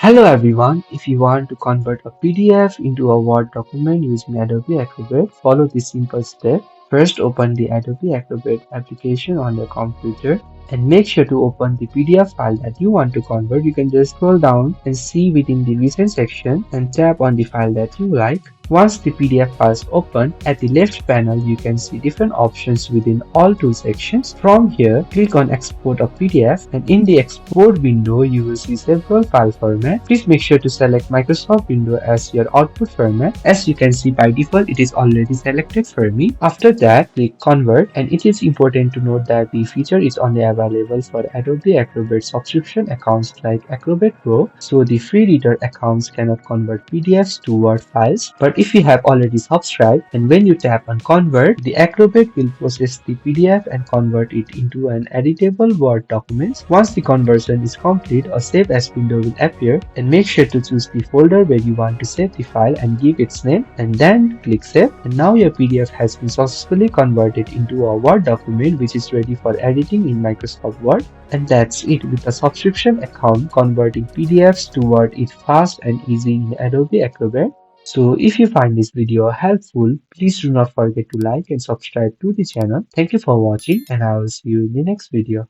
Hello everyone, if you want to convert a PDF into a Word document using Adobe Acrobat, follow this simple step. First, open the Adobe Acrobat application on your computer and make sure to open the PDF file that you want to convert. You can just scroll down and see within the recent section and tap on the file that you like. Once the PDF file is open, at the left panel you can see different options within all tool sections. From here, click on Export a PDF, and in the export window you will see several file formats. Please make sure to select Microsoft Windows as your output format. As you can see, by default it is already selected for me. After that, click Convert, and it is important to note that the feature is only available for Adobe Acrobat subscription accounts like Acrobat Pro, so the free reader accounts cannot convert PDFs to Word files. But if you have already subscribed, and when you tap on Convert, the Acrobat will process the PDF and convert it into an editable Word document. Once the conversion is complete, a Save As window will appear, and make sure to choose the folder where you want to save the file and give its name, and then click Save. And now your PDF has been successfully converted into a Word document which is ready for editing in Microsoft Word. And that's it. With a subscription account, converting PDFs to Word is fast and easy in Adobe Acrobat. So if you find this video helpful, please do not forget to like and subscribe to the channel. Thank you for watching, and I will see you in the next video.